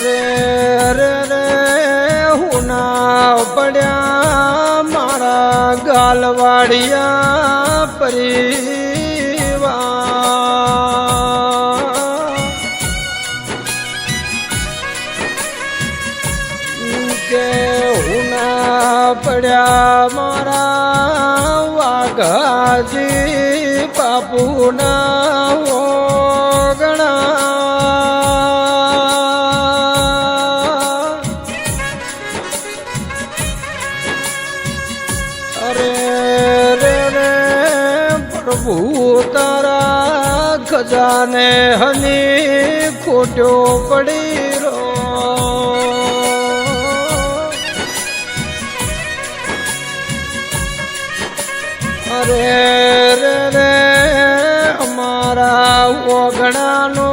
અરે રે રે હું ના પડ્યા મારા ગાલવાડિયા પરિવાર કે હું ના પડ્યા મારા વાઘાજી બાપુના ઓગણા પ્રભુ તારા ખજાને હની ખોટ્યો પડી રો અરે રે રે અમારા ઓગણાનો